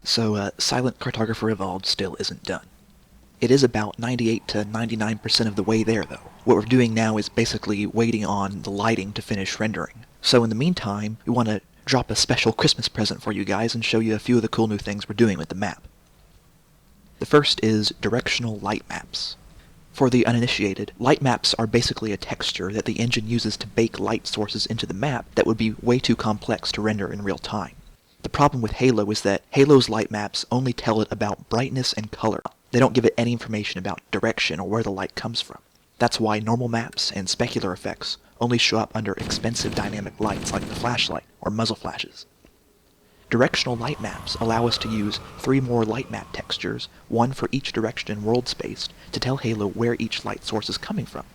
So Silent Cartographer Evolved still isn't done. It is about 98 to 99% of the way there, though. What we're doing now is basically waiting on the lighting to finish rendering. So in the meantime, we want to drop a special Christmas present for you guys and show you a few of the cool new things we're doing with the map. The first is directional light maps. For the uninitiated, light maps are basically a texture that the engine uses to bake light sources into the map that would be way too complex to render in real time. The problem with Halo is that Halo's light maps only tell it about brightness and color. They don't give it any information about direction or where the light comes from. That's why normal maps and specular effects only show up under expensive dynamic lights like the flashlight or muzzle flashes. Directional light maps allow us to use 3 more light map textures, one for each direction in world space, to tell Halo where each light source is coming from.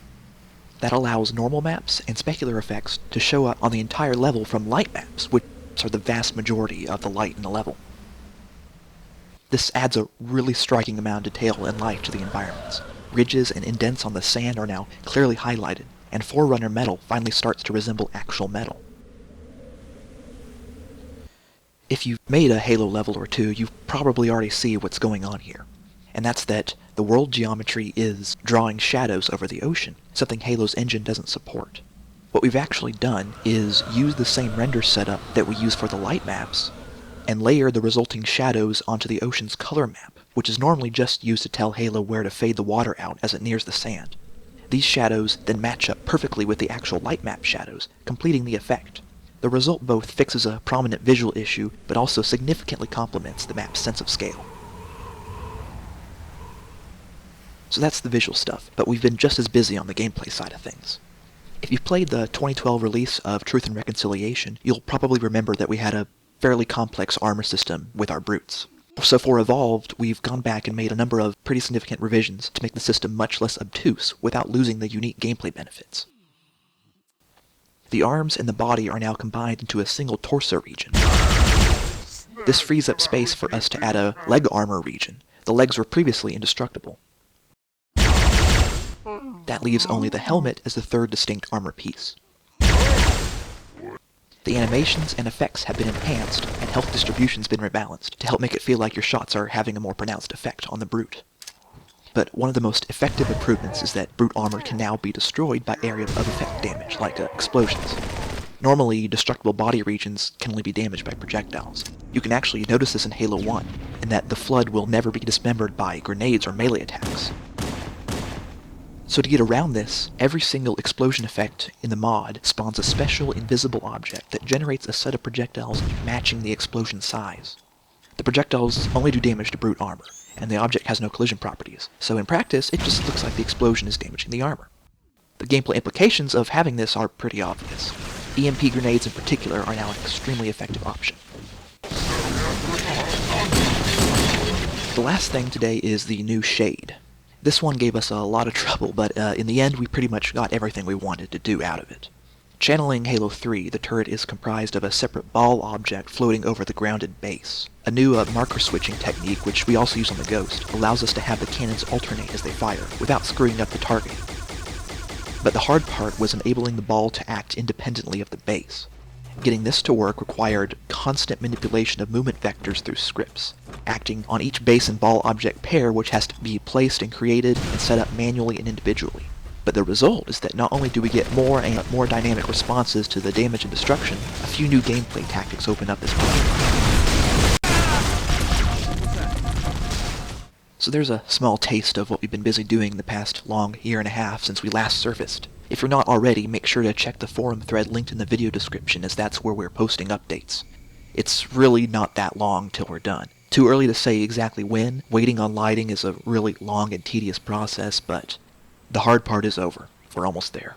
That allows normal maps and specular effects to show up on the entire level from light maps, which are the vast majority of the light in the level. This adds a really striking amount of detail and life to the environments. Ridges and indents on the sand are now clearly highlighted, and Forerunner metal finally starts to resemble actual metal. If you've made a Halo level or two, you probably already see what's going on here. And that's that the world geometry is drawing shadows over the ocean, something Halo's engine doesn't support. What we've actually done is use the same render setup that we use for the light maps, and layer the resulting shadows onto the ocean's color map, which is normally just used to tell Halo where to fade the water out as it nears the sand. These shadows then match up perfectly with the actual light map shadows, completing the effect. The result both fixes a prominent visual issue, but also significantly complements the map's sense of scale. So that's the visual stuff, but we've been just as busy on the gameplay side of things. If you've played the 2012 release of Truth and Reconciliation, you'll probably remember that we had a fairly complex armor system with our brutes. So for Evolved, we've gone back and made a number of pretty significant revisions to make the system much less obtuse without losing the unique gameplay benefits. The arms and the body are now combined into a single torso region. This frees up space for us to add a leg armor region. The legs were previously indestructible. That leaves only the helmet as the third distinct armor piece. The animations and effects have been enhanced, and health distribution's been rebalanced to help make it feel like your shots are having a more pronounced effect on the brute. But one of the most effective improvements is that brute armor can now be destroyed by area of effect damage, like explosions. Normally, destructible body regions can only be damaged by projectiles. You can actually notice this in Halo 1, in that the Flood will never be dismembered by grenades or melee attacks. So to get around this, every single explosion effect in the mod spawns a special invisible object that generates a set of projectiles matching the explosion size. The projectiles only do damage to brute armor, and the object has no collision properties, so in practice it just looks like the explosion is damaging the armor. The gameplay implications of having this are pretty obvious. EMP grenades in particular are now an extremely effective option. The last thing today is the new shade. This one gave us a lot of trouble, but in the end we pretty much got everything we wanted to do out of it. Channeling Halo 3, the turret is comprised of a separate ball object floating over the grounded base. A new marker switching technique, which we also use on the Ghost, allows us to have the cannons alternate as they fire, without screwing up the targeting. But the hard part was enabling the ball to act independently of the base. Getting this to work required constant manipulation of movement vectors through scripts, acting on each base and ball object pair, which has to be placed and created and set up manually and individually. But the result is that not only do we get more and more dynamic responses to the damage and destruction, a few new gameplay tactics open up this problem. So there's a small taste of what we've been busy doing the past long year and a half since we last surfaced. If you're not already, make sure to check the forum thread linked in the video description, as that's where we're posting updates. It's really not that long till we're done. Too early to say exactly when. Waiting on lighting is a really long and tedious process, but the hard part is over. We're almost there.